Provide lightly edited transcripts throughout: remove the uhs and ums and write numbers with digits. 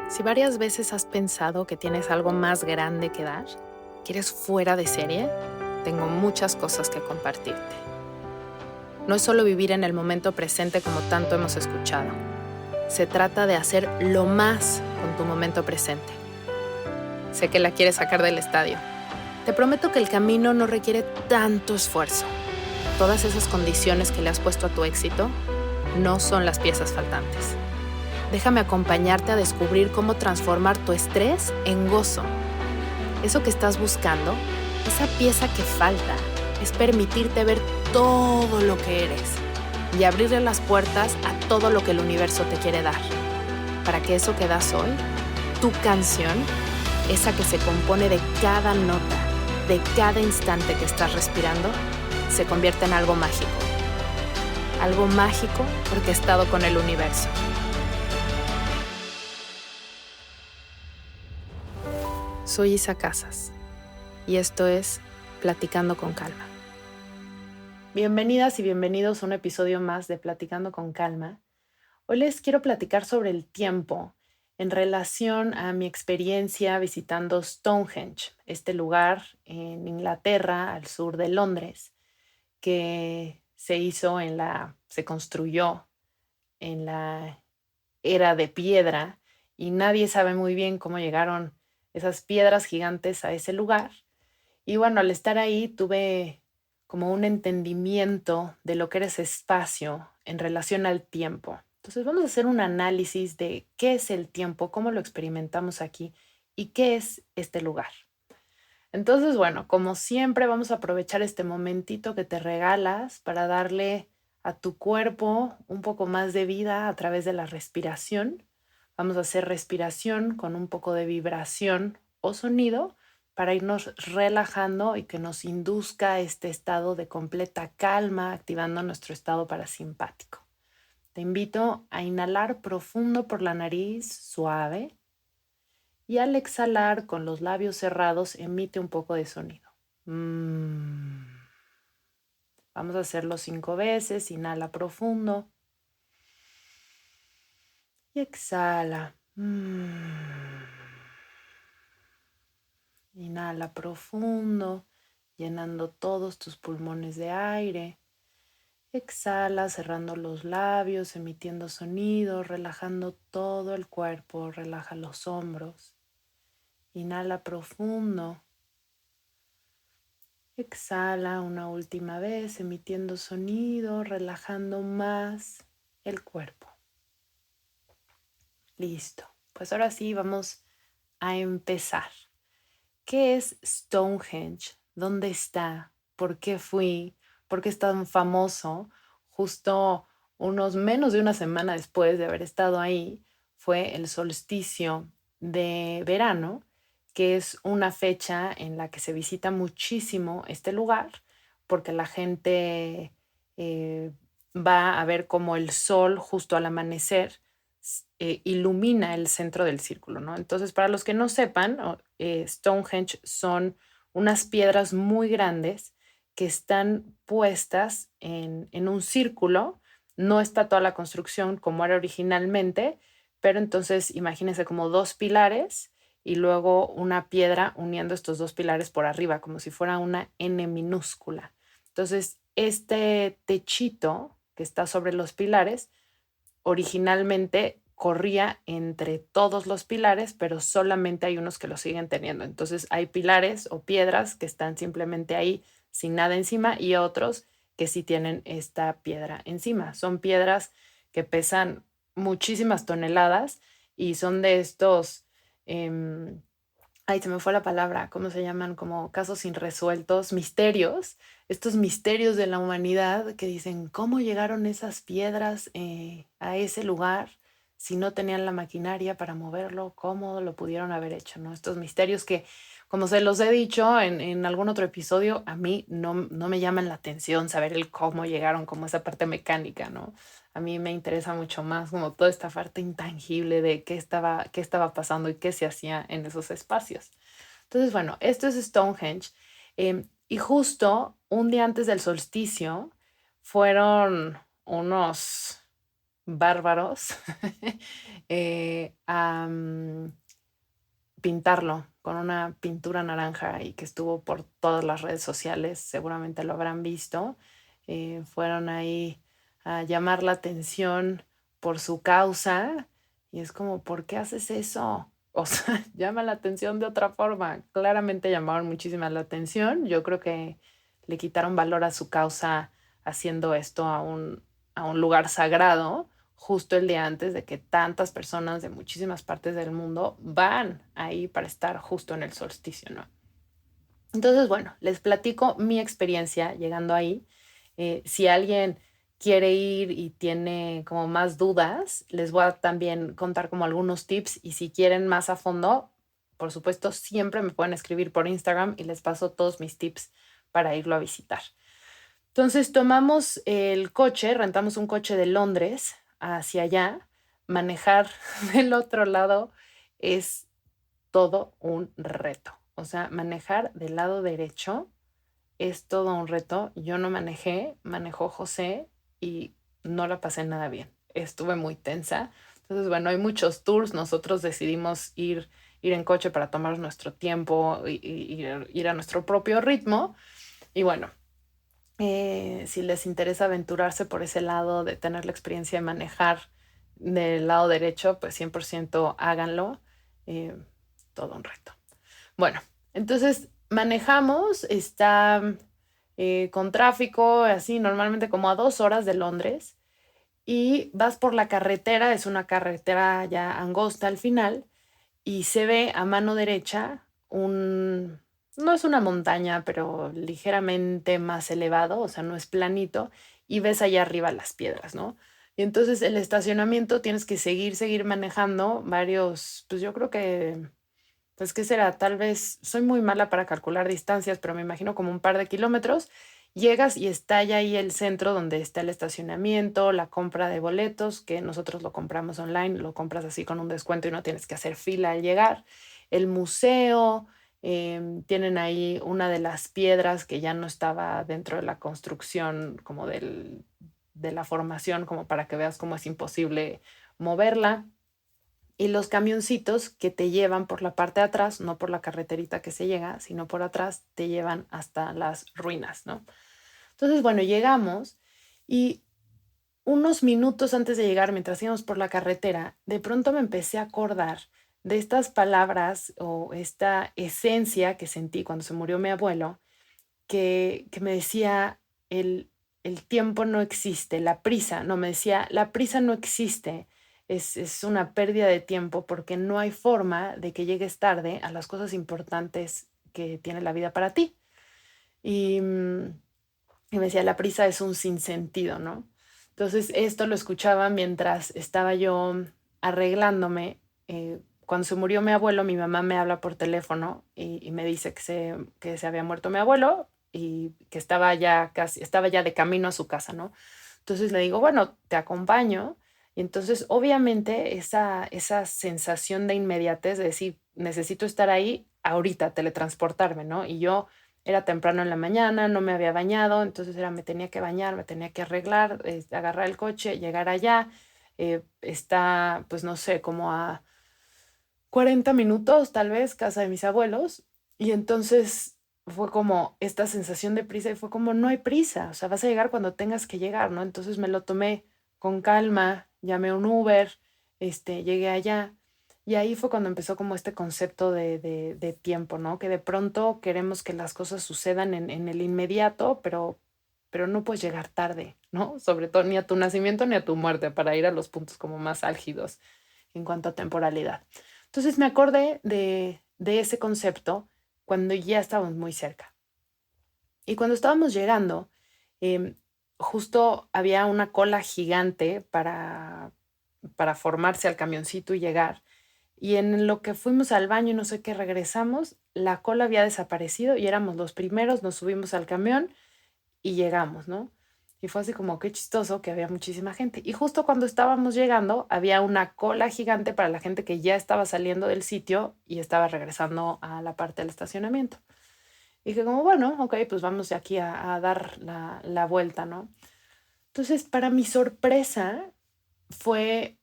Si varias veces has pensado que tienes algo más grande que dar, que eres fuera de serie, tengo muchas cosas que compartirte. No es solo vivir en el momento presente como tanto hemos escuchado. Se trata de hacer lo más con tu momento presente. Sé que la quieres sacar del estadio. Te prometo que el camino no requiere tanto esfuerzo. Todas esas condiciones que le has puesto a tu éxito no son las piezas faltantes. Déjame acompañarte a descubrir cómo transformar tu estrés en gozo. Eso que estás buscando, esa pieza que falta, es permitirte ver todo lo que eres y abrirle las puertas a todo lo que el universo te quiere dar. Para que eso que das hoy, tu canción, esa que se compone de cada nota, de cada instante que estás respirando, se convierta en algo mágico. Algo mágico orquestado con el universo. Soy Isa Casas y esto es Platicando con Calma. Bienvenidas y bienvenidos a un episodio más de Platicando con Calma. Hoy les quiero platicar sobre el tiempo en relación a mi experiencia visitando Stonehenge, este lugar en Inglaterra, al sur de Londres, que se construyó en la era de piedra y nadie sabe muy bien cómo llegaron esas piedras gigantes a ese lugar. Y bueno, al estar ahí tuve como un entendimiento de lo que era ese espacio en relación al tiempo. Entonces vamos a hacer un análisis de qué es el tiempo, cómo lo experimentamos aquí y qué es este lugar. Entonces, bueno, como siempre vamos a aprovechar este momentito que te regalas para darle a tu cuerpo un poco más de vida a través de la respiración. Vamos a hacer respiración con un poco de vibración o sonido para irnos relajando y que nos induzca este estado de completa calma, activando nuestro estado parasimpático. Te invito a inhalar profundo por la nariz, suave, y al exhalar con los labios cerrados emite un poco de sonido. Vamos a hacerlo 5 veces. Inhala profundo y exhala. Inhala profundo, llenando todos tus pulmones de aire. Exhala, cerrando los labios, emitiendo sonido, relajando todo el cuerpo, relaja los hombros. Inhala profundo. Exhala una última vez, emitiendo sonido, relajando más el cuerpo. Listo. Pues ahora sí vamos a empezar. ¿Qué es Stonehenge? ¿Dónde está? ¿Por qué fui? ¿Por qué es tan famoso? Justo menos de una semana después de haber estado ahí, fue el solsticio de verano, que es una fecha en la que se visita muchísimo este lugar, porque la gente va a ver cómo el sol justo al amanecer ilumina el centro del círculo, ¿no? Entonces, para los que no sepan, Stonehenge son unas piedras muy grandes que están puestas en un círculo. No está toda la construcción como era originalmente, pero entonces imagínense como dos pilares y luego una piedra uniendo estos dos pilares por arriba, como si fuera una N minúscula. Entonces, este techito que está sobre los pilares originalmente corría entre todos los pilares, pero solamente hay unos que lo siguen teniendo. Entonces hay pilares o piedras que están simplemente ahí sin nada encima y otros que sí tienen esta piedra encima. Son piedras que pesan muchísimas toneladas y son de estos, se me fue la palabra, ¿cómo se llaman? Como casos irresueltos, misterios, estos misterios de la humanidad que dicen, ¿cómo llegaron esas piedras a ese lugar si no tenían la maquinaria para moverlo? ¿Cómo lo pudieron haber hecho? ¿No? Estos misterios que, como se los he dicho en algún otro episodio, a mí no me llaman la atención saber el cómo llegaron, como esa parte mecánica, ¿no? A mí me interesa mucho más como toda esta parte intangible de qué estaba pasando y qué se hacía en esos espacios. Entonces, bueno, esto es Stonehenge. Y justo un día antes del solsticio fueron unos bárbaros a pintarlo con una pintura naranja y que estuvo por todas las redes sociales, seguramente lo habrán visto. Fueron ahí a llamar la atención por su causa y es como, ¿por qué haces eso? O sea, llama la atención de otra forma. Claramente llamaron muchísima la atención. Yo creo que le quitaron valor a su causa haciendo esto a un lugar sagrado justo el día antes de que tantas personas de muchísimas partes del mundo van ahí para estar justo en el solsticio, ¿no? Entonces, bueno, les platico mi experiencia llegando ahí. Si alguien quiere ir y tiene como más dudas, les voy a también contar como algunos tips y si quieren más a fondo, por supuesto, siempre me pueden escribir por Instagram y les paso todos mis tips para irlo a visitar. Entonces tomamos el coche, rentamos un coche de Londres hacia allá. Manejar del otro lado es todo un reto. O sea, manejar del lado derecho es todo un reto. Yo no manejé, manejó José y no la pasé nada bien. Estuve muy tensa. Entonces, bueno, hay muchos tours. Nosotros decidimos ir en coche para tomar nuestro tiempo y ir a nuestro propio ritmo. Y bueno, si les interesa aventurarse por ese lado de tener la experiencia de manejar del lado derecho, pues 100% háganlo. Eh, Todo un reto. Bueno, entonces manejamos, está con tráfico, así normalmente como a 2 horas de Londres, y vas por la carretera, es una carretera ya angosta al final, y se ve a mano derecha no es una montaña, pero ligeramente más elevado, o sea, no es planito, y ves allá arriba las piedras, ¿no? Y entonces el estacionamiento tienes que seguir manejando varios, pues yo creo que, pues qué será, tal vez, soy muy mala para calcular distancias, pero me imagino como un par de kilómetros. Llegas y está ya ahí el centro donde está el estacionamiento, la compra de boletos, que nosotros lo compramos online, lo compras así con un descuento y no tienes que hacer fila al llegar. El museo, tienen ahí una de las piedras que ya no estaba dentro de la construcción, como de la formación, como para que veas cómo es imposible moverla. Y los camioncitos que te llevan por la parte de atrás, no por la carreterita que se llega, sino por atrás, te llevan hasta las ruinas, ¿no? Entonces, bueno, llegamos y unos minutos antes de llegar, mientras íbamos por la carretera, de pronto me empecé a acordar de estas palabras o esta esencia que sentí cuando se murió mi abuelo, que me decía, el tiempo no existe, la prisa, no, me decía, la prisa no existe, es una pérdida de tiempo porque no hay forma de que llegues tarde a las cosas importantes que tiene la vida para ti. Y, y me decía, la prisa es un sinsentido, ¿no? Entonces, esto lo escuchaba mientras estaba yo arreglándome. Cuando se murió mi abuelo, mi mamá me habla por teléfono y me dice que se había muerto mi abuelo y que estaba ya de camino a su casa, ¿no? Entonces le digo, bueno, te acompaño. Y entonces, obviamente, esa sensación de inmediatez de decir, necesito estar ahí ahorita, teletransportarme, ¿no? Y yo era temprano en la mañana, no me había bañado, entonces me tenía que bañar, me tenía que arreglar, agarrar el coche, llegar allá. Está, pues no sé, como a 40 minutos tal vez, casa de mis abuelos. Y entonces fue como esta sensación de prisa y fue como, no hay prisa, o sea, vas a llegar cuando tengas que llegar, ¿no? Entonces me lo tomé con calma, llamé un Uber, llegué allá. Y ahí fue cuando empezó como este concepto de tiempo, ¿no? Que de pronto queremos que las cosas sucedan en el inmediato, pero no puedes llegar tarde, ¿no? Sobre todo ni a tu nacimiento ni a tu muerte para ir a los puntos como más álgidos en cuanto a temporalidad. Entonces me acordé de ese concepto cuando ya estábamos muy cerca. Y cuando estábamos llegando, em, justo había una cola gigante para formarse al camioncito y llegar. Y en lo que fuimos al baño y no sé qué regresamos, la cola había desaparecido y éramos los primeros, nos subimos al camión y llegamos, ¿no? Y fue así como qué chistoso que había muchísima gente. Y justo cuando estábamos llegando, había una cola gigante para la gente que ya estaba saliendo del sitio y estaba regresando a la parte del estacionamiento. Y dije como, bueno, ok, pues vamos de aquí a dar la vuelta, ¿no? Entonces, para mi sorpresa, fue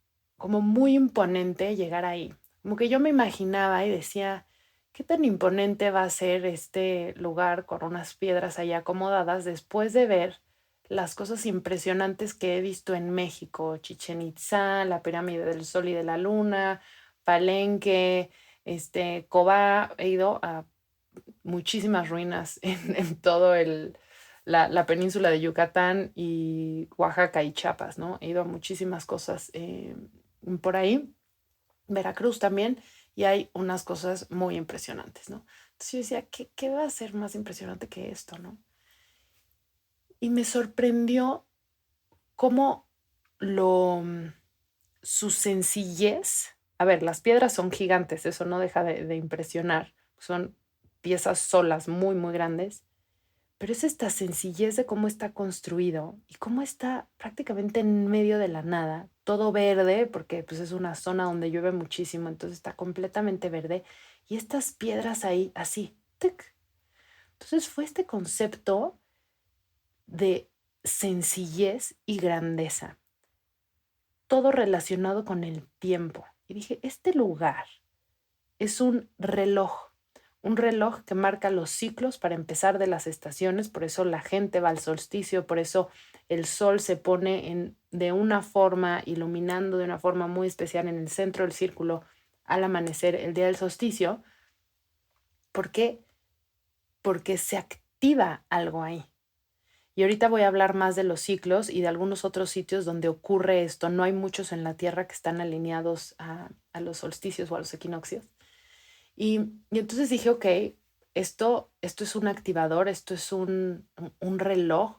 como muy imponente llegar ahí. Como que yo me imaginaba y decía, ¿qué tan imponente va a ser este lugar con unas piedras ahí acomodadas después de ver las cosas impresionantes que he visto en México? Chichen Itzá, la Pirámide del Sol y de la Luna, Palenque, Cobá. He ido a muchísimas ruinas en todo la península de Yucatán y Oaxaca y Chiapas, ¿no? He ido a muchísimas cosas por ahí, Veracruz también, y hay unas cosas muy impresionantes, ¿no? Entonces yo decía, ¿qué va a ser más impresionante que esto, no? Y me sorprendió cómo su sencillez, a ver, las piedras son gigantes, eso no deja de impresionar, son piezas solas muy, muy grandes, pero es esta sencillez de cómo está construido y cómo está prácticamente en medio de la nada, todo verde, porque pues es una zona donde llueve muchísimo, entonces está completamente verde, y estas piedras ahí, así, ¡tic! Entonces fue este concepto de sencillez y grandeza, todo relacionado con el tiempo. Y dije, este lugar es un reloj que marca los ciclos para empezar de las estaciones, por eso la gente va al solsticio, por eso el sol se pone de una forma, iluminando de una forma muy especial en el centro del círculo al amanecer el día del solsticio. ¿Por qué? Porque se activa algo ahí. Y ahorita voy a hablar más de los ciclos y de algunos otros sitios donde ocurre esto. No hay muchos en la Tierra que están alineados a los solsticios o a los equinoccios. Y entonces dije, ok, esto es un activador, esto es un reloj,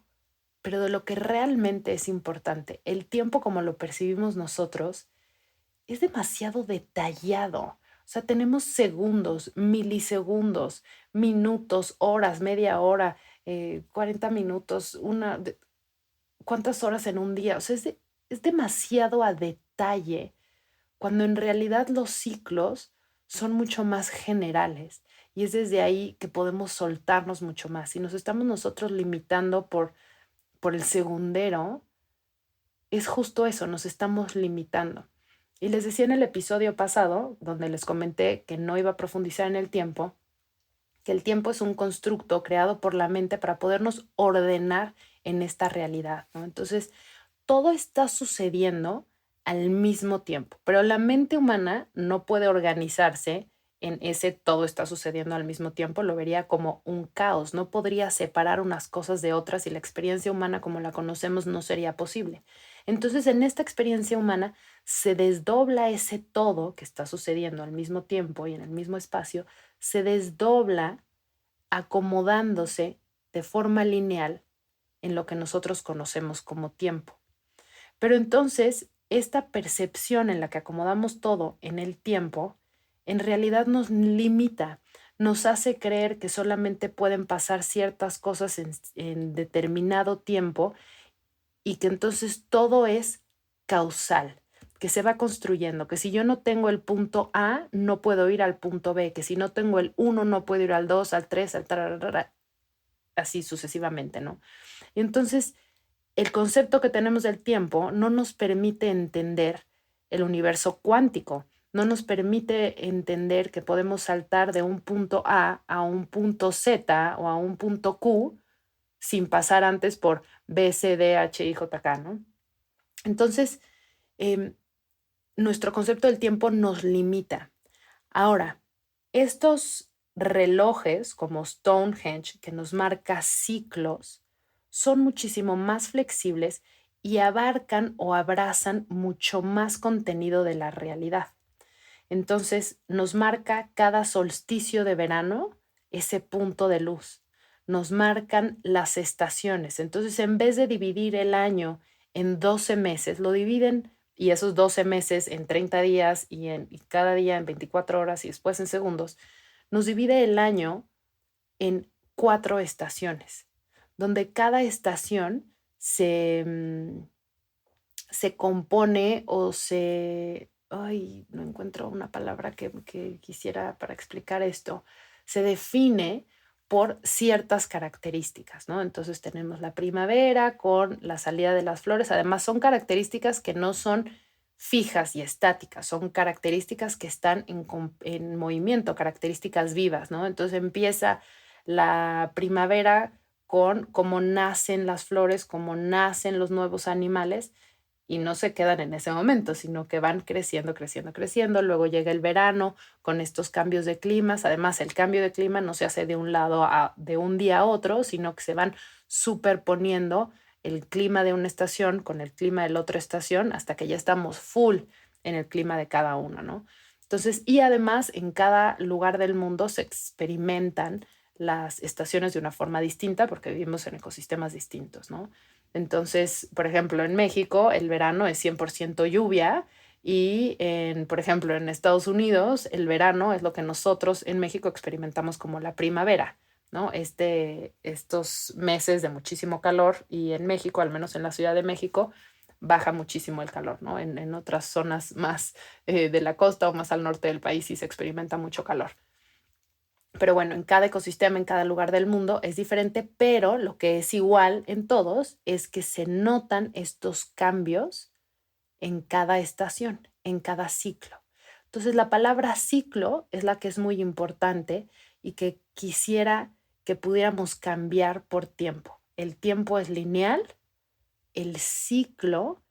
pero de lo que realmente es importante, el tiempo como lo percibimos nosotros, es demasiado detallado. O sea, tenemos segundos, milisegundos, minutos, horas, media hora, 40 minutos, ¿cuántas horas en un día? O sea, es demasiado a detalle cuando en realidad los ciclos son mucho más generales y es desde ahí que podemos soltarnos mucho más. Si nos estamos nosotros limitando por el segundero, es justo eso, nos estamos limitando. Y les decía en el episodio pasado, donde les comenté que no iba a profundizar en el tiempo, que el tiempo es un constructo creado por la mente para podernos ordenar en esta realidad, ¿no? Entonces, todo está sucediendo al mismo tiempo, pero la mente humana no puede organizarse en ese todo está sucediendo al mismo tiempo, lo vería como un caos, no podría separar unas cosas de otras y la experiencia humana como la conocemos no sería posible. Entonces, en esta experiencia humana se desdobla ese todo que está sucediendo al mismo tiempo y en el mismo espacio, se desdobla acomodándose de forma lineal en lo que nosotros conocemos como tiempo. Pero entonces, esta percepción en la que acomodamos todo en el tiempo, en realidad nos limita, nos hace creer que solamente pueden pasar ciertas cosas en determinado tiempo y que entonces todo es causal, que se va construyendo, que si yo no tengo el punto A, no puedo ir al punto B, que si no tengo el 1, no puedo ir al 2, al 3, al tararara, así sucesivamente, ¿no? Y entonces el concepto que tenemos del tiempo no nos permite entender el universo cuántico, no nos permite entender que podemos saltar de un punto a un punto Z o a un punto Q sin pasar antes por B, C, D, H, I, J, K, ¿no? Entonces, eh, nuestro concepto del tiempo nos limita. Ahora, estos relojes como Stonehenge, que nos marca ciclos, son muchísimo más flexibles y abarcan o abrazan mucho más contenido de la realidad. Entonces, nos marca cada solsticio de verano ese punto de luz. Nos marcan las estaciones. Entonces, en vez de dividir el año en 12 meses, lo dividen y esos 12 meses en 30 días y cada día en 24 horas y después en segundos, nos divide el año en 4 estaciones, donde cada estación se compone o se... Ay, no encuentro una palabra que quisiera para explicar esto. Se define por ciertas características, ¿no? Entonces tenemos la primavera con la salida de las flores. Además, son características que no son fijas y estáticas, son características que están en movimiento, características vivas, ¿no? Entonces empieza la primavera con cómo nacen las flores, cómo nacen los nuevos animales, y no se quedan en ese momento, sino que van creciendo, creciendo, creciendo. Luego llega el verano con estos cambios de climas. Además, el cambio de clima no se hace de un lado de un día a otro, sino que se van superponiendo el clima de una estación con el clima de la otra estación hasta que ya estamos full en el clima de cada una, ¿no? Entonces, y además en cada lugar del mundo se experimentan las estaciones de una forma distinta porque vivimos en ecosistemas distintos, ¿no? Entonces, por ejemplo, en México el verano es 100% lluvia y, por ejemplo, en Estados Unidos el verano es lo que nosotros en México experimentamos como la primavera, ¿no? Estos meses de muchísimo calor y en México, al menos en la Ciudad de México, baja muchísimo el calor, ¿no? En otras zonas más de la costa o más al norte del país sí se experimenta mucho calor. Pero bueno, en cada ecosistema, en cada lugar del mundo es diferente, pero lo que es igual en todos es que se notan estos cambios en cada estación, en cada ciclo. Entonces, la palabra ciclo es la que es muy importante y que quisiera que pudiéramos cambiar por tiempo. El tiempo es lineal, el ciclo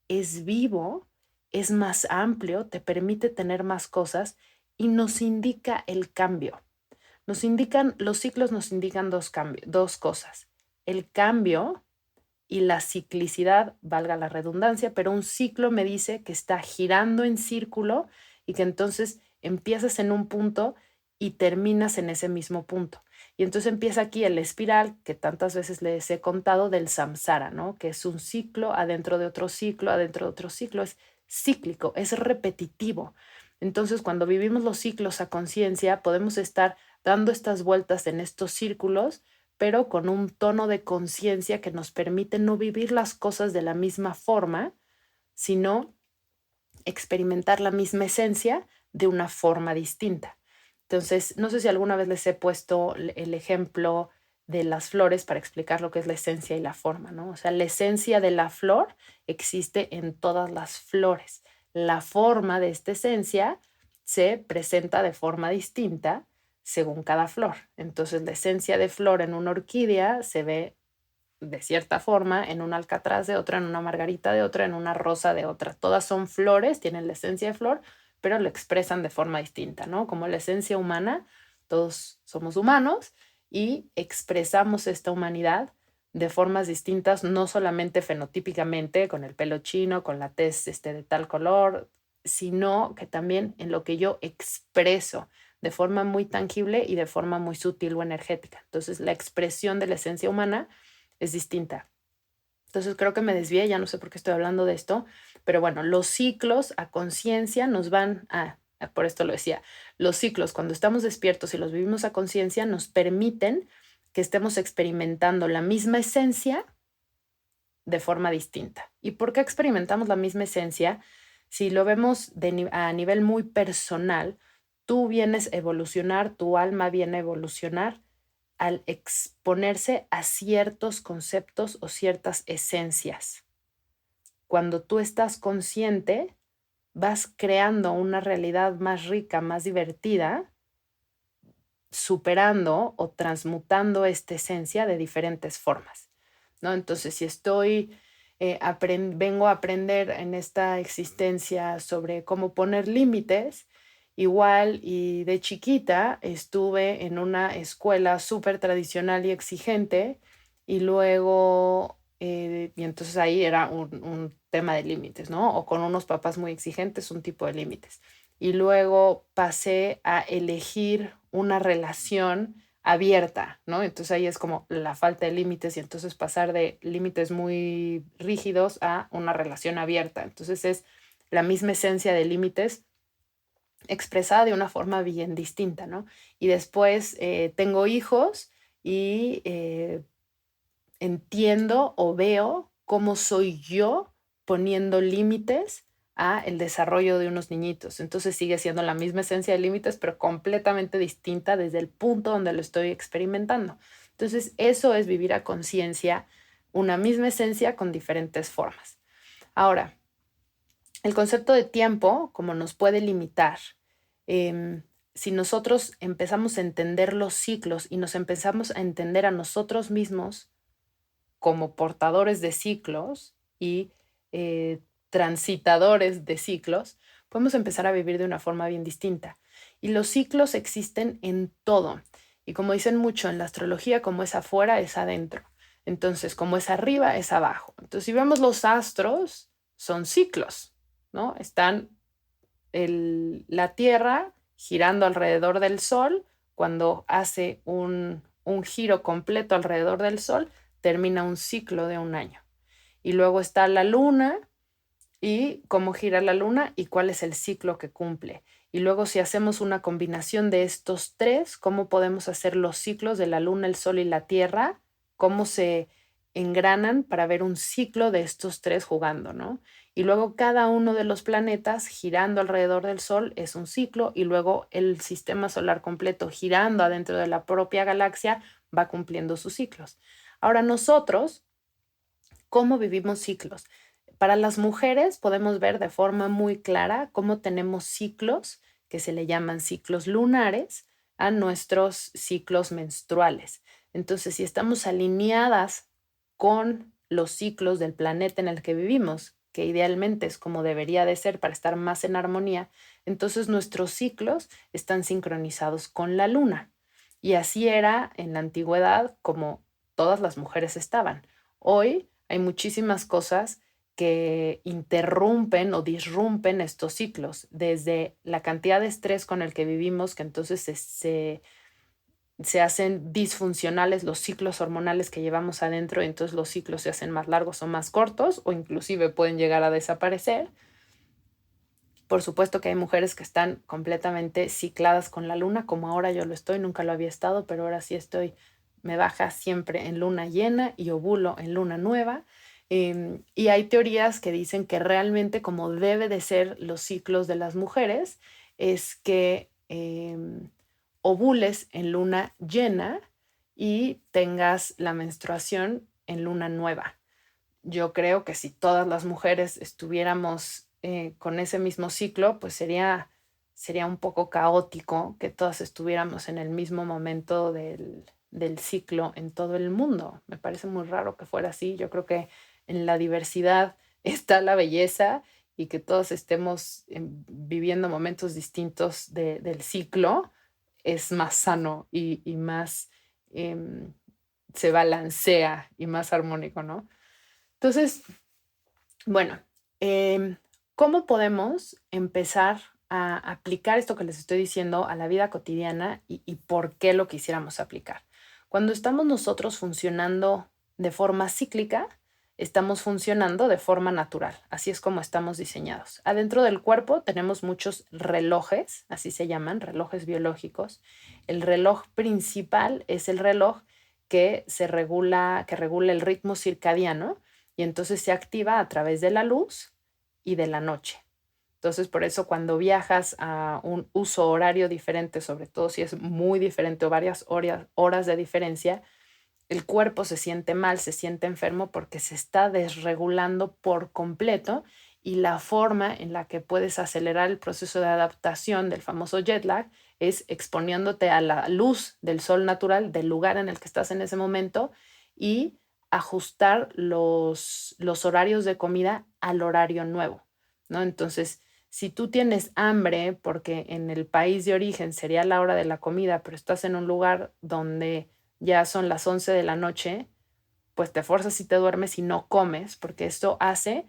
es vivo, es más amplio, te permite tener más cosas y nos indica el cambio. Los ciclos nos indican dos cosas. El cambio y la ciclicidad, valga la redundancia, pero un ciclo me dice que está girando en círculo y que entonces empiezas en un punto y terminas en ese mismo punto. Y entonces empieza aquí el espiral que tantas veces les he contado del samsara, ¿no? Que es un ciclo adentro de otro ciclo, adentro de otro ciclo, es cíclico, es repetitivo. Entonces, cuando vivimos los ciclos a conciencia, podemos estar dando estas vueltas en estos círculos, pero con un tono de conciencia que nos permite no vivir las cosas de la misma forma, sino experimentar la misma esencia de una forma distinta. Entonces, no sé si alguna vez les he puesto el ejemplo de las flores para explicar lo que es la esencia y la forma, ¿no? O sea, la esencia de la flor existe en todas las flores. La forma de esta esencia se presenta de forma distinta según cada flor. Entonces, la esencia de flor en una orquídea se ve de cierta forma, en un alcatraz de otra, en una margarita de otra, en una rosa de otra. Todas son flores, tienen la esencia de flor, pero lo expresan de forma distinta, ¿no? Como la esencia humana, todos somos humanos y expresamos esta humanidad de formas distintas, no solamente fenotípicamente, con el pelo chino, con la tez de tal color, sino que también en lo que yo expreso de forma muy tangible y de forma muy sutil o energética. Entonces, la expresión de la esencia humana es distinta. Entonces creo que me desvié, ya no sé por qué estoy hablando de esto, pero bueno, los ciclos a conciencia nos van por esto lo decía, los ciclos cuando estamos despiertos y los vivimos a conciencia nos permiten que estemos experimentando la misma esencia de forma distinta. ¿Y por qué experimentamos la misma esencia? Si lo vemos a nivel muy personal, tú vienes a evolucionar, tu alma viene a evolucionar al exponerse a ciertos conceptos o ciertas esencias. Cuando tú estás consciente, vas creando una realidad más rica, más divertida, superando o transmutando esta esencia de diferentes formas, ¿no? Entonces, si vengo a aprender en esta existencia sobre cómo poner límites, igual y de chiquita estuve en una escuela súper tradicional y exigente y luego, y entonces ahí era un tema de límites, ¿no? O con unos papás muy exigentes, un tipo de límites. Y luego pasé a elegir una relación abierta, ¿no? Entonces ahí es como la falta de límites y entonces pasar de límites muy rígidos a una relación abierta. Entonces es la misma esencia de límites expresada de una forma bien distinta, ¿no? Y después tengo hijos y entiendo o veo cómo soy yo poniendo límites a el desarrollo de unos niñitos. Entonces sigue siendo la misma esencia de límites, pero completamente distinta desde el punto donde lo estoy experimentando. Entonces eso es vivir a conciencia una misma esencia con diferentes formas. Ahora, el concepto de tiempo, como nos puede limitar, si nosotros empezamos a entender los ciclos y nos empezamos a entender a nosotros mismos como portadores de ciclos y transitadores de ciclos, podemos empezar a vivir de una forma bien distinta. Y los ciclos existen en todo. Y como dicen mucho en la astrología, como es afuera, es adentro. Entonces, como es arriba, es abajo. Entonces, si vemos los astros, son ciclos, ¿no? Están la Tierra girando alrededor del Sol. Cuando hace un giro completo alrededor del Sol, termina un ciclo de un año. Y luego está la Luna y cómo gira la Luna y cuál es el ciclo que cumple. Y luego si hacemos una combinación de estos tres, cómo podemos hacer los ciclos de la Luna, el Sol y la Tierra, cómo se engranan para ver un ciclo de estos tres jugando, ¿no? Y luego cada uno de los planetas girando alrededor del Sol es un ciclo y luego el sistema solar completo girando adentro de la propia galaxia va cumpliendo sus ciclos. Ahora nosotros, ¿cómo vivimos ciclos? Para las mujeres podemos ver de forma muy clara cómo tenemos ciclos que se le llaman ciclos lunares a nuestros ciclos menstruales. Entonces, si estamos alineadas con los ciclos del planeta en el que vivimos, que idealmente es como debería de ser para estar más en armonía, entonces nuestros ciclos están sincronizados con la luna. Y así era en la antigüedad como todas las mujeres estaban. Hoy hay muchísimas cosas que interrumpen o disrumpen estos ciclos, desde la cantidad de estrés con el que vivimos, que entonces se hacen disfuncionales los ciclos hormonales que llevamos adentro, y entonces los ciclos se hacen más largos o más cortos, o inclusive pueden llegar a desaparecer. Por supuesto que hay mujeres que están completamente cicladas con la luna, como ahora yo lo estoy, nunca lo había estado, pero ahora sí estoy, me baja siempre en luna llena y ovulo en luna nueva. Y hay teorías que dicen que realmente como debe de ser los ciclos de las mujeres es que ovules en luna llena y tengas la menstruación en luna nueva. Yo creo que si todas las mujeres estuviéramos con ese mismo ciclo, pues sería un poco caótico que todas estuviéramos en el mismo momento del ciclo en todo el mundo. Me parece muy raro que fuera así. Yo creo que en la diversidad está la belleza y que todos estemos viviendo momentos distintos del ciclo es más sano y más em, se balancea y más armónico, ¿no? Entonces, bueno, em, ¿cómo podemos empezar a aplicar esto que les estoy diciendo a la vida cotidiana y por qué lo quisiéramos aplicar? Cuando estamos nosotros funcionando de forma cíclica, estamos funcionando de forma natural. Así es como estamos diseñados. Adentro del cuerpo tenemos muchos relojes, así se llaman, relojes biológicos. El reloj principal es el reloj que regula el ritmo circadiano y entonces se activa a través de la luz y de la noche. Entonces, por eso cuando viajas a un uso horario diferente, sobre todo si es muy diferente o varias horas de diferencia, el cuerpo se siente mal, se siente enfermo porque se está desregulando por completo y la forma en la que puedes acelerar el proceso de adaptación del famoso jet lag es exponiéndote a la luz del sol natural del lugar en el que estás en ese momento y ajustar los horarios de comida al horario nuevo, ¿no? Entonces, si tú tienes hambre porque en el país de origen sería la hora de la comida, pero estás en un lugar donde ya son las 11 de la noche, pues te fuerzas y te duermes y no comes, porque esto hace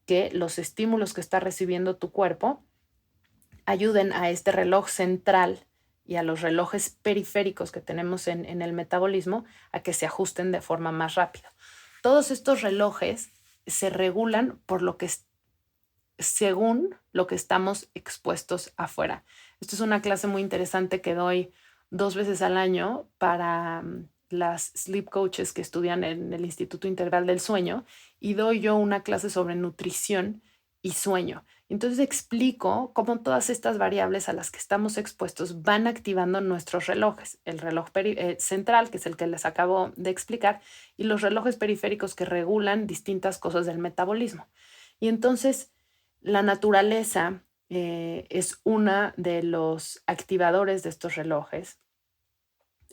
que los estímulos que está recibiendo tu cuerpo ayuden a este reloj central y a los relojes periféricos que tenemos en el metabolismo a que se ajusten de forma más rápida. Todos estos relojes se regulan por lo que es, según lo que estamos expuestos afuera. Esto es una clase muy interesante que doy 2 veces al año para las sleep coaches que estudian en el Instituto Integral del Sueño y doy yo una clase sobre nutrición y sueño. Entonces explico cómo todas estas variables a las que estamos expuestos van activando nuestros relojes. El reloj central, que es el que les acabo de explicar, y los relojes periféricos que regulan distintas cosas del metabolismo. Y entonces La naturaleza es una de los activadores de estos relojes.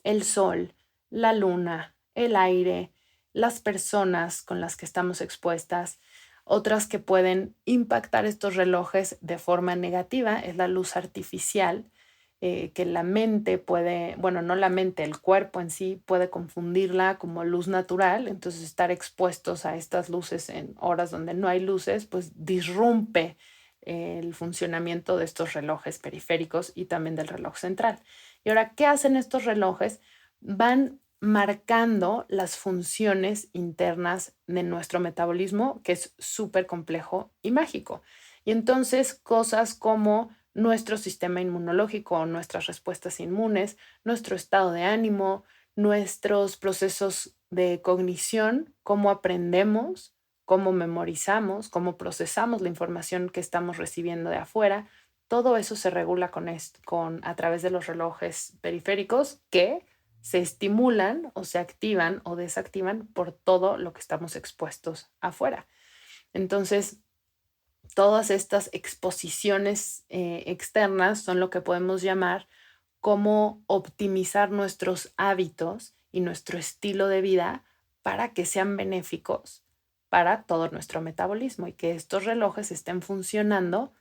El sol, la luna, el aire, las personas con las que estamos expuestas. Otras que pueden impactar estos relojes de forma negativa es la luz artificial, que la mente puede, bueno, no la mente, el cuerpo en sí puede confundirla como luz natural. Entonces estar expuestos a estas luces en horas donde no hay luces, pues disrumpe el funcionamiento de estos relojes periféricos y también del reloj central. Y ahora, ¿qué hacen estos relojes? Van marcando las funciones internas de nuestro metabolismo, que es súper complejo y mágico. Y entonces cosas como nuestro sistema inmunológico, nuestras respuestas inmunes, nuestro estado de ánimo, nuestros procesos de cognición, cómo aprendemos, cómo memorizamos, cómo procesamos la información que estamos recibiendo de afuera. Todo eso se regula a través de los relojes periféricos que se estimulan o se activan o desactivan por todo lo que estamos expuestos afuera. Entonces, todas estas exposiciones externas son lo que podemos llamar cómo optimizar nuestros hábitos y nuestro estilo de vida para que sean benéficos para todo nuestro metabolismo y que estos relojes estén funcionando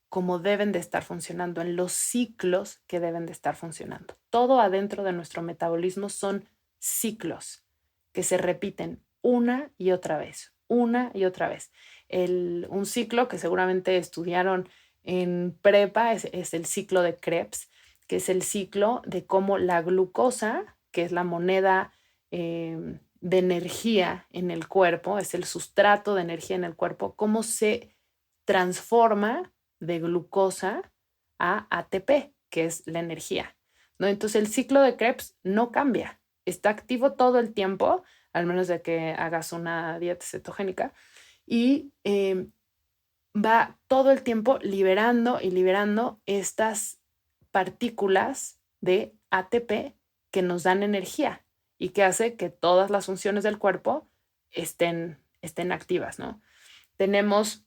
como deben de estar funcionando, en los ciclos que deben de estar funcionando. Todo adentro de nuestro metabolismo son ciclos que se repiten una y otra vez, una y otra vez. Un ciclo que seguramente estudiaron en prepa es el ciclo de Krebs, que es el ciclo de cómo la glucosa, que es la moneda de energía en el cuerpo, es el sustrato de energía en el cuerpo, cómo se transforma de glucosa a ATP, que es la energía, ¿no? Entonces el ciclo de Krebs no cambia, está activo todo el tiempo, al menos de que hagas una dieta cetogénica, y va todo el tiempo liberando y liberando estas partículas de ATP que nos dan energía y que hace que todas las funciones del cuerpo estén activas, ¿no? Tenemos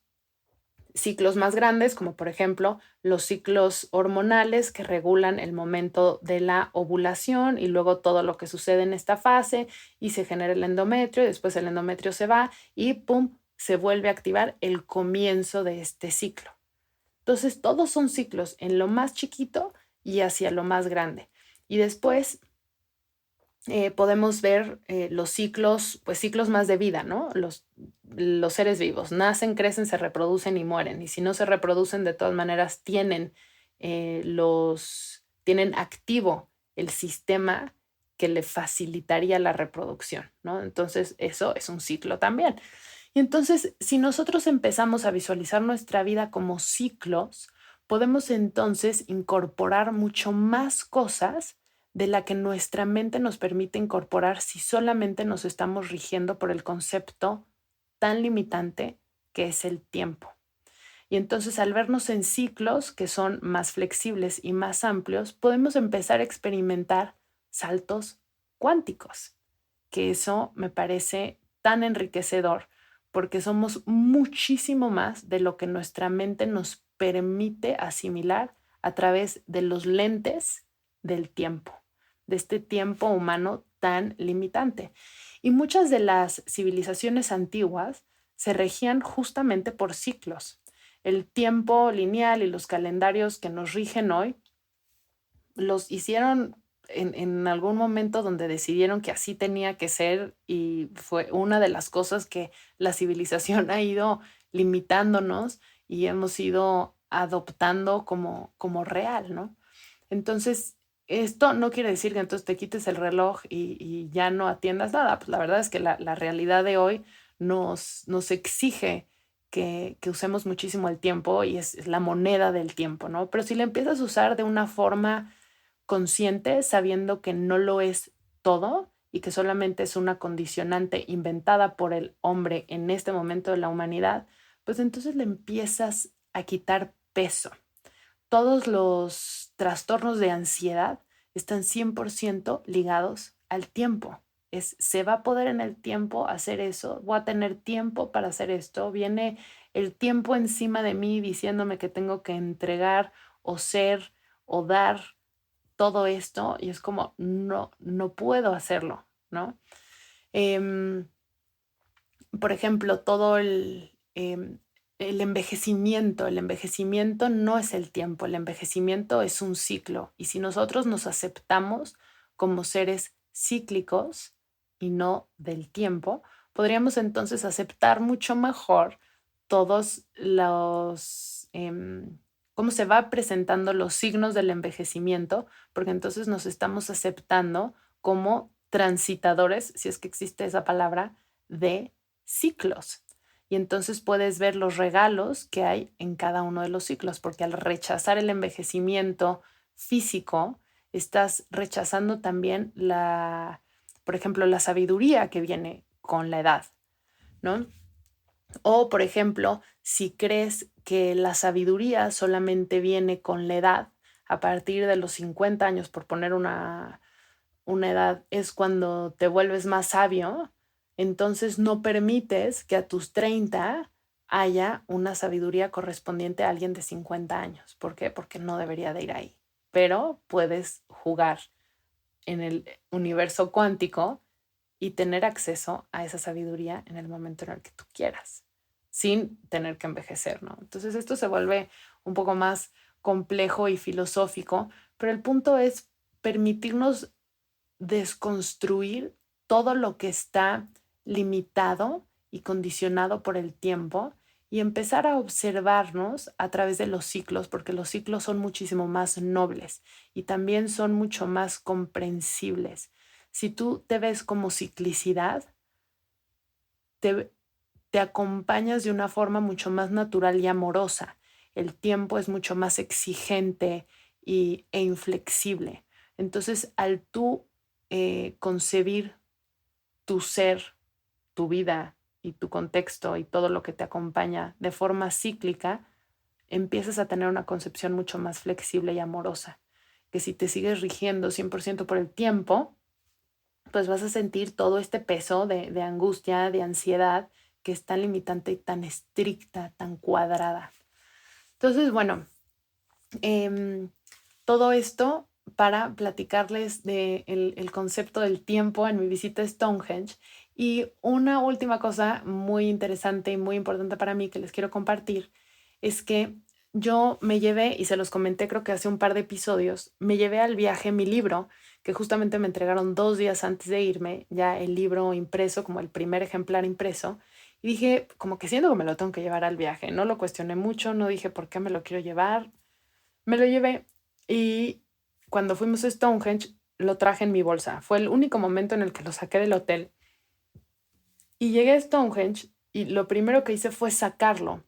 ciclos más grandes, como por ejemplo los ciclos hormonales que regulan el momento de la ovulación y luego todo lo que sucede en esta fase y se genera el endometrio y después el endometrio se va y ¡pum! Se vuelve a activar el comienzo de este ciclo. Entonces todos son ciclos en lo más chiquito y hacia lo más grande. Y después podemos ver los ciclos, pues ciclos más de vida, ¿no? Los seres vivos nacen, crecen, se reproducen y mueren. Y si no se reproducen, de todas maneras tienen activo el sistema que le facilitaría la reproducción, ¿no? Entonces, eso es un ciclo también. Y entonces, si nosotros empezamos a visualizar nuestra vida como ciclos, podemos entonces incorporar mucho más cosas de la que nuestra mente nos permite incorporar si solamente nos estamos rigiendo por el concepto tan limitante que es el tiempo. Y entonces al vernos en ciclos que son más flexibles y más amplios, podemos empezar a experimentar saltos cuánticos, que eso me parece tan enriquecedor porque somos muchísimo más de lo que nuestra mente nos permite asimilar a través de los lentes del tiempo, de este tiempo humano tan limitante. Y muchas de las civilizaciones antiguas se regían justamente por ciclos. El tiempo lineal y los calendarios que nos rigen hoy los hicieron en algún momento donde decidieron que así tenía que ser y fue una de las cosas que la civilización ha ido limitándonos y hemos ido adoptando como real, ¿no? Entonces, esto no quiere decir que entonces te quites el reloj y ya no atiendas nada. Pues la verdad es que la realidad de hoy nos exige que usemos muchísimo el tiempo y es la moneda del tiempo, ¿no? Pero si le empiezas a usar de una forma consciente, sabiendo que no lo es todo y que solamente es una condicionante inventada por el hombre en este momento de la humanidad, pues entonces le empiezas a quitar peso. Todos los trastornos de ansiedad están 100% ligados al tiempo. Se va a poder en el tiempo hacer eso, voy a tener tiempo para hacer esto, viene el tiempo encima de mí diciéndome que tengo que entregar o ser o dar todo esto y es como, no, no puedo hacerlo, ¿no? Em, por ejemplo, todo el envejecimiento no es el tiempo, el envejecimiento es un ciclo. Y si nosotros nos aceptamos como seres cíclicos y no del tiempo, podríamos entonces aceptar mucho mejor todos cómo se va presentando los signos del envejecimiento, porque entonces nos estamos aceptando como transitadores, si es que existe esa palabra, de ciclos. Y entonces puedes ver los regalos que hay en cada uno de los ciclos, porque al rechazar el envejecimiento físico, estás rechazando también por ejemplo, la sabiduría que viene con la edad, ¿no? O, por ejemplo, si crees que la sabiduría solamente viene con la edad, a partir de los 50 años, por poner una edad, es cuando te vuelves más sabio, entonces no permites que a tus 30 haya una sabiduría correspondiente a alguien de 50 años. ¿Por qué? Porque no debería de ir ahí. Pero puedes jugar en el universo cuántico y tener acceso a esa sabiduría en el momento en el que tú quieras, sin tener que envejecer, ¿no? Entonces esto se vuelve un poco más complejo y filosófico, pero el punto es permitirnos desconstruir todo lo que está limitado y condicionado por el tiempo y empezar a observarnos a través de los ciclos, porque los ciclos son muchísimo más nobles y también son mucho más comprensibles. Si tú te ves como ciclicidad, te, te acompañas de una forma mucho más natural y amorosa. El tiempo es mucho más exigente e inflexible. Entonces, al tú concebir tu ser, tu vida y tu contexto y todo lo que te acompaña de forma cíclica, empiezas a tener una concepción mucho más flexible y amorosa. Que si te sigues rigiendo 100% por el tiempo, pues vas a sentir todo este peso de angustia, de ansiedad, que es tan limitante y tan estricta, tan cuadrada. Entonces, bueno, todo esto para platicarles del concepto del tiempo en mi visita a Stonehenge. Y una última cosa muy interesante y muy importante para mí que les quiero compartir es que yo me llevé, y se los comenté creo que hace un par de episodios, me llevé al viaje mi libro, que justamente me entregaron 2 días antes de irme, ya el libro impreso, como el primer ejemplar impreso. Y dije, como que siento que me lo tengo que llevar al viaje. No lo cuestioné mucho, no dije por qué me lo quiero llevar. Me lo llevé y cuando fuimos a Stonehenge lo traje en mi bolsa. Fue el único momento en el que lo saqué del hotel. Y llegué a Stonehenge y lo primero que hice fue sacarlo,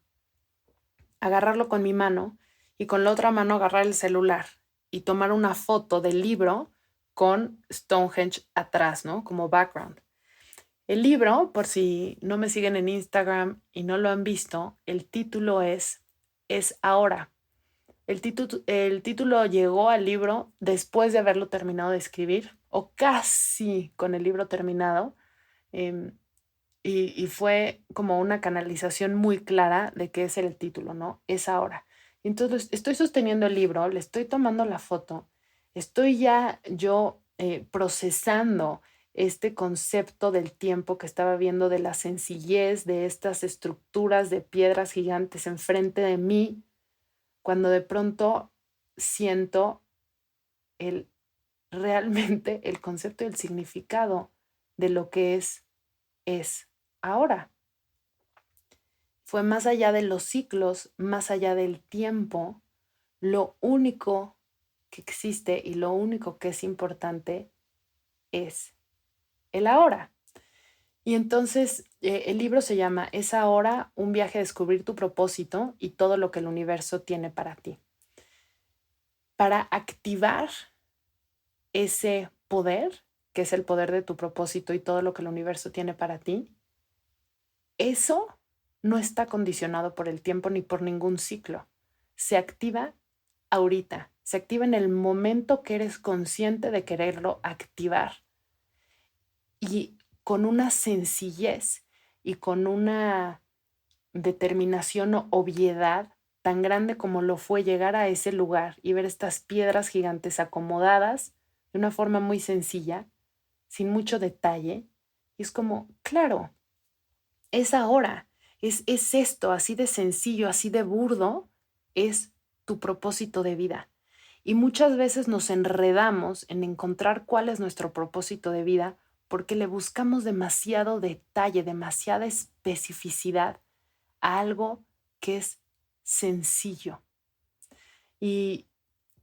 agarrarlo con mi mano y con la otra mano agarrar el celular y tomar una foto del libro con Stonehenge atrás, ¿no? Como background. El libro, por si no me siguen en Instagram y no lo han visto, el título Es ahora. El título llegó al libro después de haberlo terminado de escribir o casi con el libro terminado, em, y fue como una canalización muy clara de qué es el título, ¿no? Es ahora. Entonces estoy sosteniendo el libro, le estoy tomando la foto, estoy ya yo procesando este concepto del tiempo que estaba viendo, de la sencillez de estas estructuras de piedras gigantes enfrente de mí, cuando de pronto siento el, realmente el concepto y el significado de lo que es ahora. Fue más allá de los ciclos, más allá del tiempo, lo único que existe y lo único que es importante es el ahora. Y entonces el libro se llama Es ahora, un viaje a descubrir tu propósito y todo lo que el universo tiene para ti. Para activar ese poder, que es el poder de tu propósito y todo lo que el universo tiene para ti, eso no está condicionado por el tiempo ni por ningún ciclo. Se activa ahorita, se activa en el momento que eres consciente de quererlo activar y con una sencillez y con una determinación o obviedad tan grande como lo fue llegar a ese lugar y ver estas piedras gigantes acomodadas de una forma muy sencilla, sin mucho detalle. Y es como, claro, es ahora, es esto, así de sencillo, así de burdo, es tu propósito de vida. Y muchas veces nos enredamos en encontrar cuál es nuestro propósito de vida porque le buscamos demasiado detalle, demasiada especificidad a algo que es sencillo. Y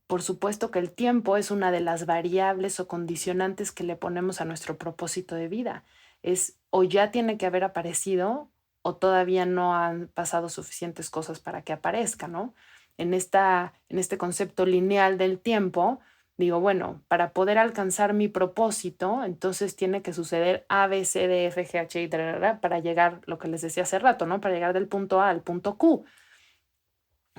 por supuesto que el tiempo es una de las variables o condicionantes que le ponemos a nuestro propósito de vida. Es o ya tiene que haber aparecido o todavía no han pasado suficientes cosas para que aparezca, ¿no? En este concepto lineal del tiempo, digo, bueno, para poder alcanzar mi propósito, entonces tiene que suceder A, B, C, D, F, G, H, I, para llegar, lo que les decía hace rato, ¿no? Para llegar del punto A al punto Q.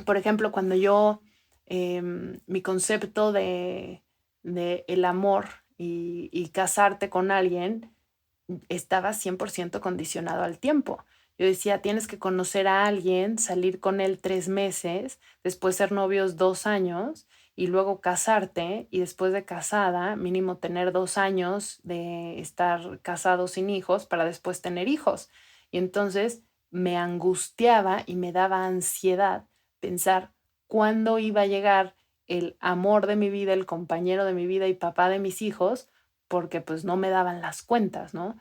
Por ejemplo, cuando yo, mi concepto de el amor y casarte con alguien estaba 100% condicionado al tiempo. Yo decía, tienes que conocer a alguien, salir con él 3 meses, después ser novios 2 años y luego casarte y después de casada, mínimo tener 2 años de estar casado sin hijos para después tener hijos. Y entonces me angustiaba y me daba ansiedad pensar cuándo iba a llegar el amor de mi vida, el compañero de mi vida y papá de mis hijos, porque pues no me daban las cuentas, ¿no?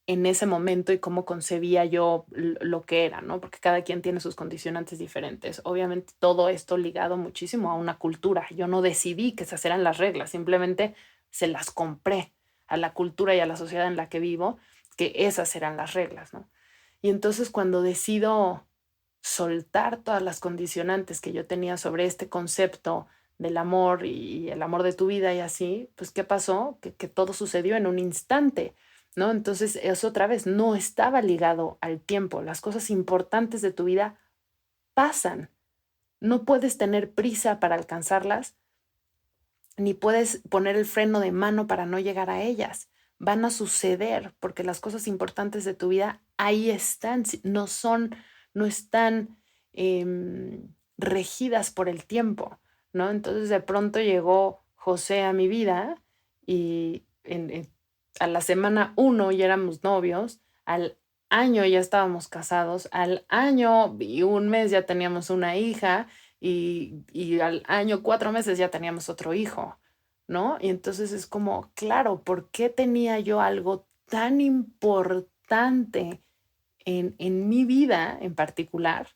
En ese momento y cómo concebía yo lo que era, ¿no? Porque cada quien tiene sus condicionantes diferentes. Obviamente todo esto ligado muchísimo a una cultura. Yo no decidí que esas eran las reglas, simplemente se las compré a la cultura y a la sociedad en la que vivo, que esas eran las reglas, ¿no? Y entonces cuando decido soltar todas las condicionantes que yo tenía sobre este concepto del amor y el amor de tu vida y así, pues ¿qué pasó? Que todo sucedió en un instante, ¿no? Entonces eso otra vez no estaba ligado al tiempo. Las cosas importantes de tu vida pasan. No puedes tener prisa para alcanzarlas, ni puedes poner el freno de mano para no llegar a ellas. Van a suceder porque las cosas importantes de tu vida ahí están, no están regidas por el tiempo, ¿no? Entonces de pronto llegó José a mi vida y a la semana 1 ya éramos novios, al año ya estábamos casados, al año y un mes ya teníamos una hija y al año 4 meses ya teníamos otro hijo, ¿no? Y entonces es como, claro, ¿por qué tenía yo algo tan importante en mi vida en particular?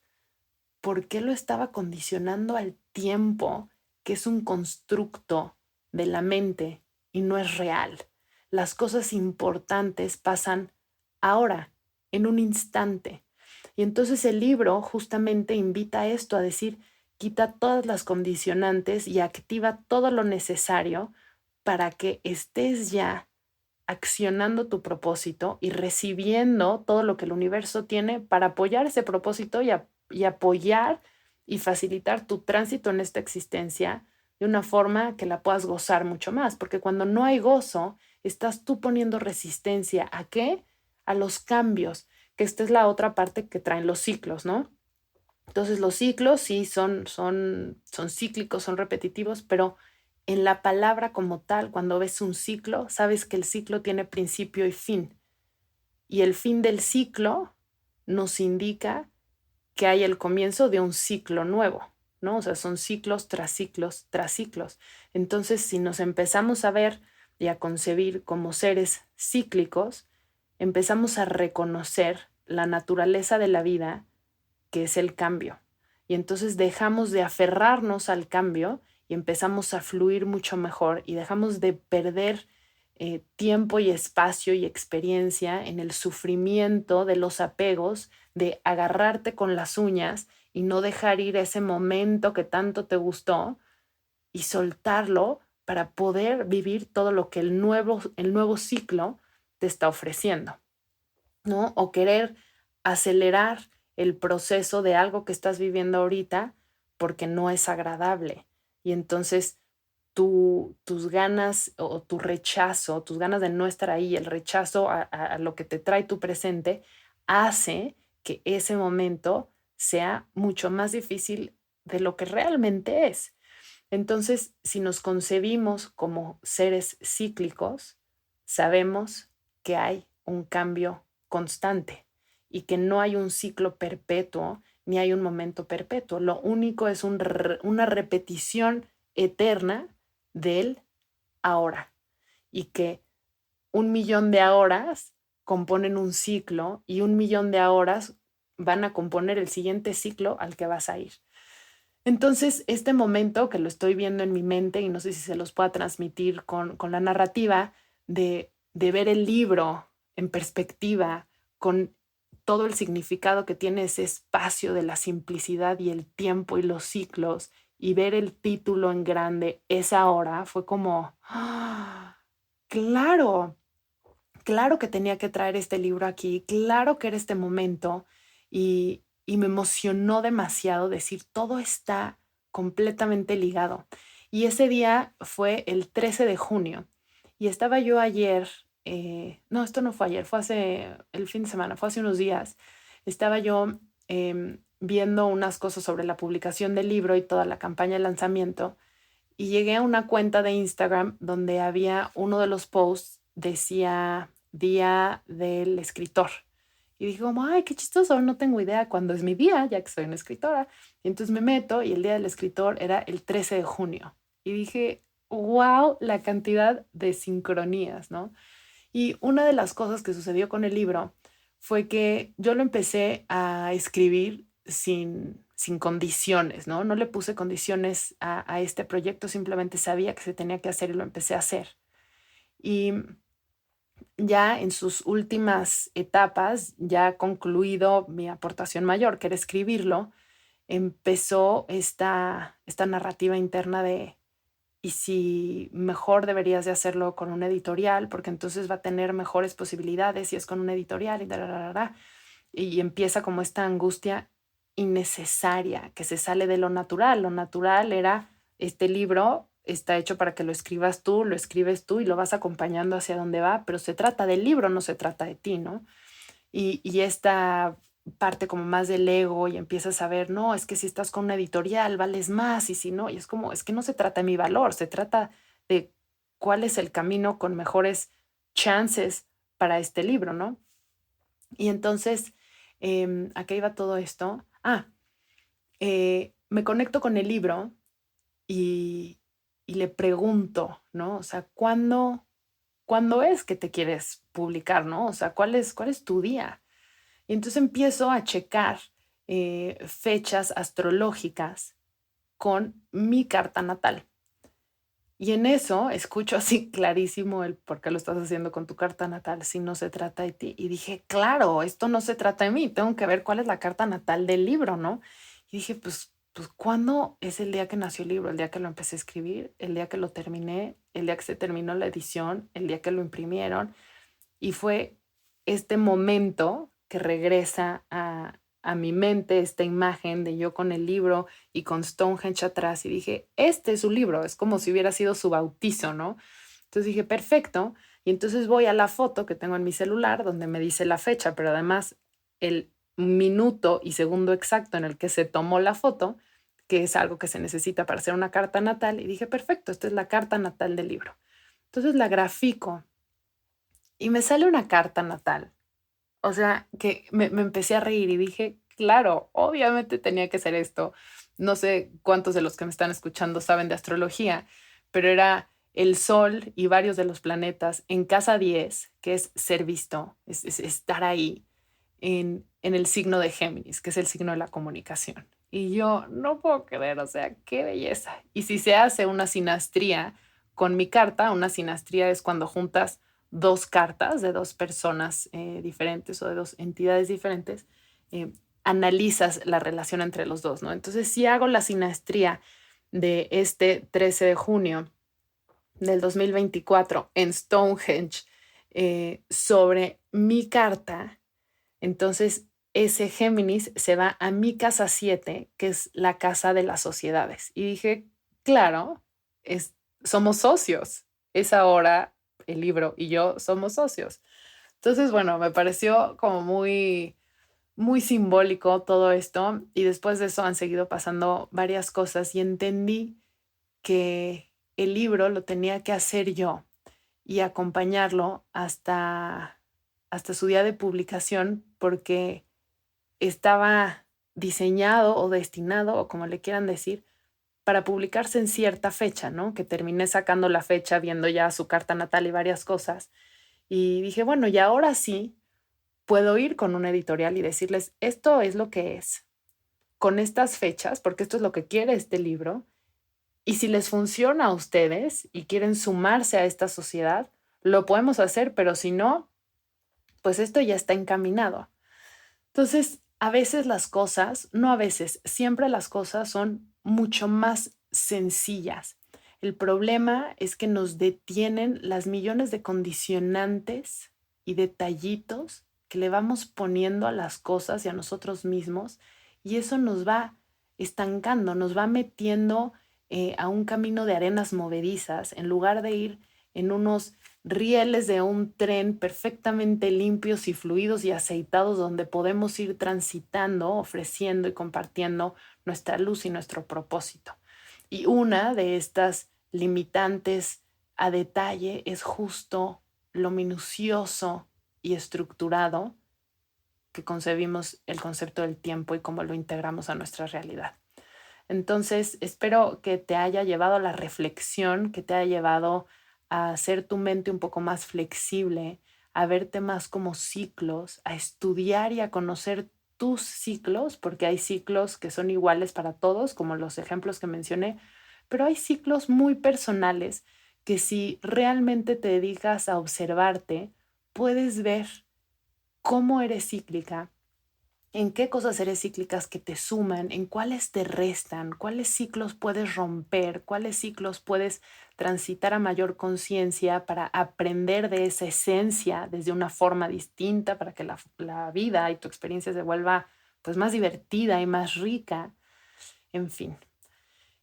¿Por qué lo estaba condicionando al tiempo, que es un constructo de la mente y no es real? Las cosas importantes pasan ahora, en un instante. Y entonces el libro justamente invita a esto, a decir, quita todas las condicionantes y activa todo lo necesario para que estés ya accionando tu propósito y recibiendo todo lo que el universo tiene para apoyar ese propósito y apoyar y facilitar tu tránsito en esta existencia de una forma que la puedas gozar mucho más, porque cuando no hay gozo, estás tú poniendo resistencia ¿a qué? A los cambios, que esta es la otra parte que traen los ciclos, ¿no? Entonces los ciclos sí son cíclicos, son repetitivos, pero en la palabra como tal, cuando ves un ciclo, sabes que el ciclo tiene principio y fin. Y el fin del ciclo nos indica que hay el comienzo de un ciclo nuevo, ¿no? O sea, son ciclos tras ciclos tras ciclos. Entonces, si nos empezamos a ver y a concebir como seres cíclicos, empezamos a reconocer la naturaleza de la vida, que es el cambio. Y entonces dejamos de aferrarnos al cambio y empezamos a fluir mucho mejor y dejamos de perder tiempo y espacio y experiencia en el sufrimiento de los apegos, de agarrarte con las uñas y no dejar ir ese momento que tanto te gustó y soltarlo para poder vivir todo lo que el nuevo ciclo te está ofreciendo, ¿no? O querer acelerar el proceso de algo que estás viviendo ahorita porque no es agradable. Y entonces tus ganas o tu rechazo, tus ganas de no estar ahí, el rechazo a lo que te trae tu presente, hace que ese momento sea mucho más difícil de lo que realmente es. Entonces, si nos concebimos como seres cíclicos, sabemos que hay un cambio constante y que no hay un ciclo perpetuo ni hay un momento perpetuo. Lo único es una repetición eterna del ahora y que 1 millón de horas componen un ciclo y 1 millón de horas van a componer el siguiente ciclo al que vas a ir. Entonces, este momento que lo estoy viendo en mi mente y no sé si se los pueda transmitir con la narrativa de ver el libro en perspectiva, con todo el significado que tiene ese espacio de la simplicidad y el tiempo y los ciclos, y ver el título en grande, esa hora, fue como, ¡ah! Claro, claro que tenía que traer este libro aquí, claro que era este momento y me emocionó demasiado decir, todo está completamente ligado. Y ese día fue el 13 de junio y estaba yo ayer, no, esto no fue ayer, fue hace el fin de semana, fue hace unos días, estaba yo viendo unas cosas sobre la publicación del libro y toda la campaña de lanzamiento y llegué a una cuenta de Instagram donde había uno de los posts, decía Día del Escritor. Y dije como, ay, qué chistoso, no tengo idea cuándo es mi día, ya que soy una escritora. Y entonces me meto y el Día del Escritor era el 13 de junio. Y dije, wow, la cantidad de sincronías, ¿no? Y una de las cosas que sucedió con el libro fue que yo lo empecé a escribir sin condiciones, ¿no? No le puse condiciones a este proyecto, simplemente sabía que se tenía que hacer y lo empecé a hacer. Y ya en sus últimas etapas, ya concluido mi aportación mayor, que era escribirlo, empezó esta narrativa interna de, y si mejor deberías de hacerlo con un editorial, porque entonces va a tener mejores posibilidades si es con un editorial y da. Y empieza como esta angustia innecesaria que se sale de lo natural. Lo natural era este libro está hecho para que lo escribas tú, lo escribes tú y lo vas acompañando hacia donde va, pero se trata del libro, no se trata de ti, ¿no? Y esta parte como más del ego y empiezas a ver, no, es que si estás con una editorial vales más y si no, y es como, es que no se trata de mi valor, se trata de cuál es el camino con mejores chances para este libro, ¿no? Y entonces, ¿a qué iba todo esto? Me conecto con el libro y, y le pregunto, ¿no? O sea, ¿cuándo es que te quieres publicar, no? O sea, ¿cuál es tu día? Y entonces empiezo a checar fechas astrológicas con mi carta natal. Y en eso escucho así clarísimo el por qué lo estás haciendo con tu carta natal si no se trata de ti. Y dije, claro, esto no se trata de mí, tengo que ver cuál es la carta natal del libro, ¿no? Y dije, pues ¿cuándo es el día que nació el libro? ¿El día que lo empecé a escribir? ¿El día que lo terminé? ¿El día que se terminó la edición? ¿El día que lo imprimieron? Y fue este momento que regresa a mi mente, esta imagen de yo con el libro y con Stonehenge atrás y dije, este es su libro, es como si hubiera sido su bautizo, ¿no? Entonces dije, perfecto. Y entonces voy a la foto que tengo en mi celular donde me dice la fecha, pero además el minuto y segundo exacto en el que se tomó la foto, que es algo que se necesita para hacer una carta natal. Y dije, perfecto, esta es la carta natal del libro. Entonces la grafico y me sale una carta natal. O sea, que me empecé a reír y dije, claro, obviamente tenía que ser esto. No sé cuántos de los que me están escuchando saben de astrología, pero era el Sol y varios de los planetas en casa 10, que es ser visto, es estar ahí en el signo de Géminis, que es el signo de la comunicación. Y yo no puedo creer, o sea, qué belleza. Y si se hace una sinastría con mi carta, una sinastría es cuando juntas dos cartas de dos personas diferentes o de dos entidades diferentes, eh, analizas la relación entre los dos, ¿no? Entonces, si hago la sinastría de este 13 de junio del 2024 en Stonehenge sobre mi carta, entonces ese Géminis se va a mi casa 7, que es la casa de las sociedades. Y dije, claro, somos socios. Es ahora el libro y yo somos socios. Entonces, bueno, me pareció como muy, muy simbólico todo esto y después de eso han seguido pasando varias cosas y entendí que el libro lo tenía que hacer yo y acompañarlo hasta su día de publicación porque estaba diseñado o destinado, o como le quieran decir, para publicarse en cierta fecha, ¿no? Que terminé sacando la fecha, viendo ya su carta natal y varias cosas. Y dije, bueno, y ahora sí puedo ir con una editorial y decirles, esto es lo que es, con estas fechas, porque esto es lo que quiere este libro. Y si les funciona a ustedes y quieren sumarse a esta sociedad, lo podemos hacer, pero si no, pues esto ya está encaminado. Entonces, a veces las cosas, no a veces, siempre las cosas son mucho más sencillas. El problema es que nos detienen las millones de condicionantes y detallitos que le vamos poniendo a las cosas y a nosotros mismos, y eso nos va estancando, nos va metiendo a un camino de arenas movedizas en lugar de ir en unos rieles de un tren perfectamente limpios y fluidos y aceitados donde podemos ir transitando, ofreciendo y compartiendo nuestra luz y nuestro propósito. Y una de estas limitantes a detalle es justo lo minucioso y estructurado que concebimos el concepto del tiempo y cómo lo integramos a nuestra realidad. Entonces, espero que te haya llevado a la reflexión, que te haya llevado a hacer tu mente un poco más flexible, a verte más como ciclos, a estudiar y a conocer tus ciclos, porque hay ciclos que son iguales para todos, como los ejemplos que mencioné, pero hay ciclos muy personales que si realmente te dedicas a observarte, puedes ver cómo eres cíclica, en qué cosas eres cíclicas que te suman, en cuáles te restan, cuáles ciclos puedes romper, cuáles ciclos puedes transitar a mayor conciencia para aprender de esa esencia desde una forma distinta para que la vida y tu experiencia se vuelva pues más divertida y más rica. En fin,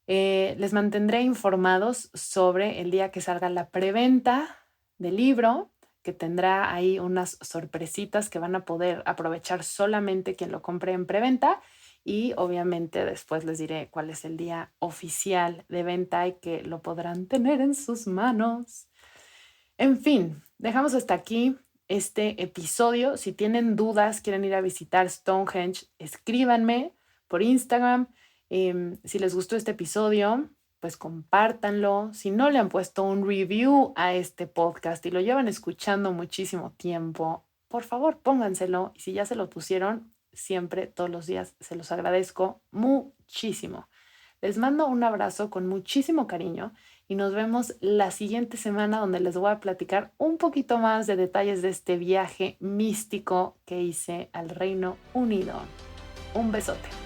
les mantendré informados sobre el día que salga la preventa del libro, que tendrá ahí unas sorpresitas que van a poder aprovechar solamente quien lo compre en preventa. Y obviamente después les diré cuál es el día oficial de venta y que lo podrán tener en sus manos. En fin, dejamos hasta aquí este episodio. Si tienen dudas, quieren ir a visitar Stonehenge, escríbanme por Instagram. Si les gustó este episodio, pues compártanlo. Si no le han puesto un review a este podcast y lo llevan escuchando muchísimo tiempo, por favor pónganselo. Y si ya se lo pusieron, siempre, todos los días, se los agradezco muchísimo. Les mando un abrazo con muchísimo cariño y nos vemos la siguiente semana donde les voy a platicar un poquito más de detalles de este viaje místico que hice al Reino Unido. Un besote.